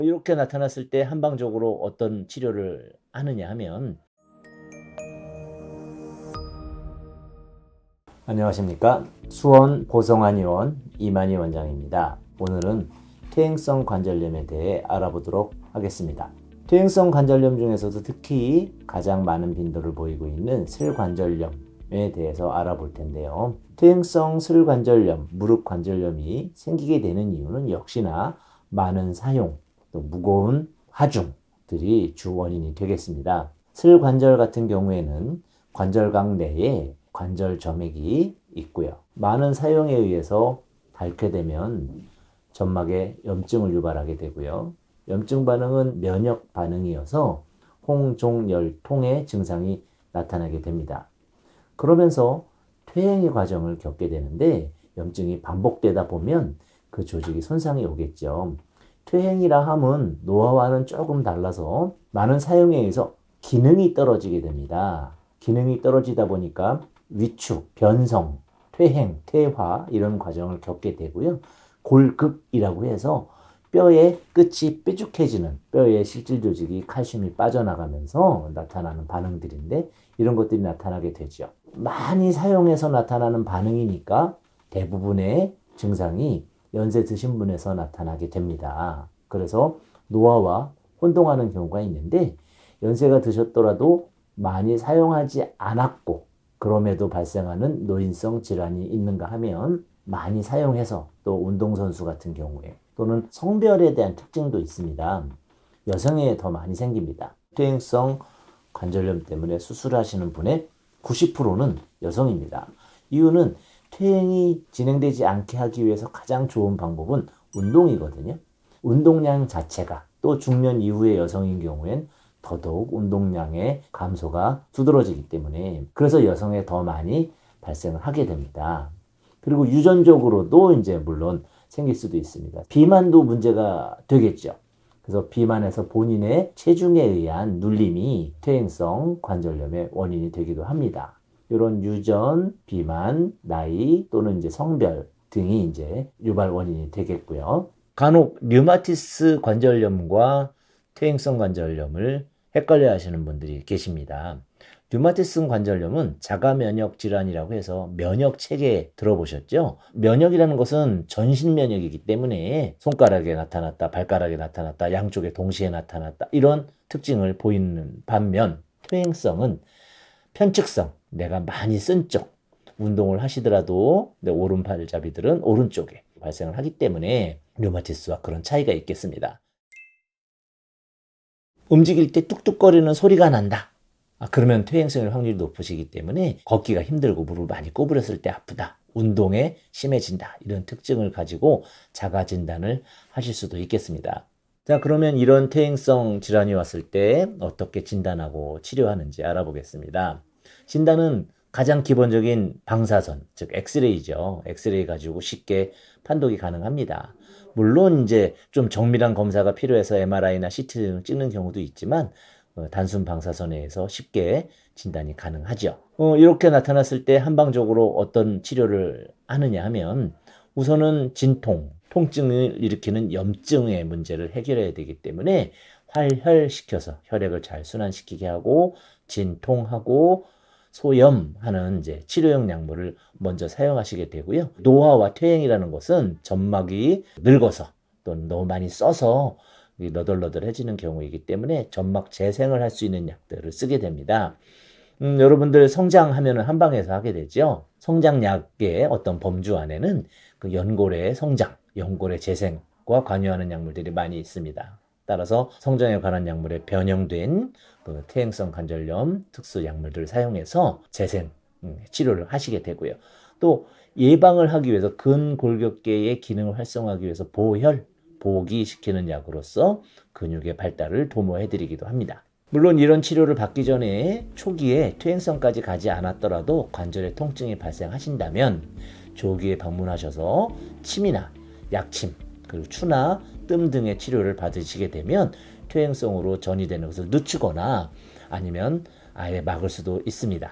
이렇게 나타났을 때 한방적으로 어떤 치료를 하느냐 하면, 안녕하십니까. 수원 보성한의원 이만희 원장입니다. 오늘은 퇴행성 관절염에 대해 알아보도록 하겠습니다. 퇴행성 관절염 중에서도 특히 가장 많은 빈도를 보이고 있는 슬관절염에 대해서 알아볼 텐데요. 퇴행성 슬관절염, 무릎 관절염이 생기게 되는 이유는 역시나 많은 사용, 또 무거운 하중들이 주 원인이 되겠습니다. 슬관절 같은 경우에는 관절각 내에 관절 점액이 있고요. 많은 사용에 의해서 닳게 되면 점막에 염증을 유발하게 되고요. 염증 반응은 면역 반응이어서 홍종열통의 증상이 나타나게 됩니다. 그러면서 퇴행의 과정을 겪게 되는데, 염증이 반복되다 보면 그 조직이 손상이 오겠죠. 퇴행이라 함은 노화와는 조금 달라서 많은 사용에 의해서 기능이 떨어지게 됩니다. 기능이 떨어지다 보니까 위축, 변성, 퇴행, 퇴화 이런 과정을 겪게 되고요. 골극이라고 해서 뼈의 끝이 뾰족해지는, 뼈의 실질 조직이 칼슘이 빠져나가면서 나타나는 반응들인데, 이런 것들이 나타나게 되죠. 많이 사용해서 나타나는 반응이니까 대부분의 증상이 연세 드신 분에서 나타나게 됩니다. 그래서 노화와 혼동하는 경우가 있는데, 연세가 드셨더라도 많이 사용하지 않았고 그럼에도 발생하는 노인성 질환이 있는가 하면, 많이 사용해서 또 운동선수 같은 경우에, 또는 성별에 대한 특징도 있습니다. 여성에 더 많이 생깁니다. 퇴행성 관절염 때문에 수술하시는 분의 90%는 여성입니다. 이유는 퇴행이 진행되지 않게 하기 위해서 가장 좋은 방법은 운동이거든요. 운동량 자체가, 또 중년 이후의 여성인 경우엔 더더욱 운동량의 감소가 두드러지기 때문에, 그래서 여성에 더 많이 발생을 하게 됩니다. 그리고 유전적으로도 이제 물론 생길 수도 있습니다. 비만도 문제가 되겠죠. 그래서 비만에서 본인의 체중에 의한 눌림이 퇴행성 관절염의 원인이 되기도 합니다. 이런 유전, 비만, 나이 또는 이제 성별 등이 이제 유발 원인이 되겠고요. 간혹 류마티스 관절염과 퇴행성 관절염을 헷갈려 하시는 분들이 계십니다. 류마티스 관절염은 자가 면역 질환이라고 해서 면역 체계 들어보셨죠? 면역이라는 것은 전신 면역이기 때문에 손가락에 나타났다, 발가락에 나타났다, 양쪽에 동시에 나타났다, 이런 특징을 보이는 반면, 퇴행성은 편측성, 내가 많이 쓴 쪽, 운동을 하시더라도 내 오른팔잡이들은 오른쪽에 발생을 하기 때문에 류마티스와 그런 차이가 있겠습니다. 움직일 때 뚝뚝거리는 소리가 난다. 그러면 퇴행성일 확률이 높으시기 때문에 걷기가 힘들고 무릎을 많이 구부렸을 때 아프다, 운동에 심해진다, 이런 특징을 가지고 자가 진단을 하실 수도 있겠습니다. 자, 그러면 이런 퇴행성 질환이 왔을 때 어떻게 진단하고 치료하는지 알아보겠습니다. 진단은 가장 기본적인 방사선, 즉 엑스레이죠. 엑스레이 가지고 쉽게 판독이 가능합니다. 물론 이제 좀 정밀한 검사가 필요해서 MRI나 CT 등을 찍는 경우도 있지만, 단순 방사선에 의해서 쉽게 진단이 가능하죠. 이렇게 나타났을 때 한방적으로 어떤 치료를 하느냐 하면, 우선은 진통, 통증을 일으키는 염증의 문제를 해결해야 되기 때문에 활혈시켜서 혈액을 잘 순환시키게 하고, 진통하고 소염하는 이제 치료용 약물을 먼저 사용하시게 되고요. 노화와 퇴행이라는 것은 점막이 늙어서 또는 너무 많이 써서 너덜너덜해지는 경우이기 때문에 점막 재생을 할 수 있는 약들을 쓰게 됩니다. 여러분들 성장하면은 한방에서 하게 되죠. 성장약의 어떤 범주 안에는 그 연골의 성장, 연골의 재생과 관여하는 약물들이 많이 있습니다. 따라서 성장에 관한 약물에 변형된 그 퇴행성 관절염 특수 약물들을 사용해서 재생 치료를 하시게 되고요. 또 예방을 하기 위해서 근골격계의 기능을 활성화하기 위해서 보혈, 보기시키는 약으로서 근육의 발달을 도모해드리기도 합니다. 물론 이런 치료를 받기 전에 초기에 퇴행성까지 가지 않았더라도 관절의 통증이 발생하신다면 조기에 방문하셔서 침이나 약침, 그리고 추나 뜸 등의 치료를 받으시게 되면 퇴행성으로 전이되는 것을 늦추거나 아니면 아예 막을 수도 있습니다.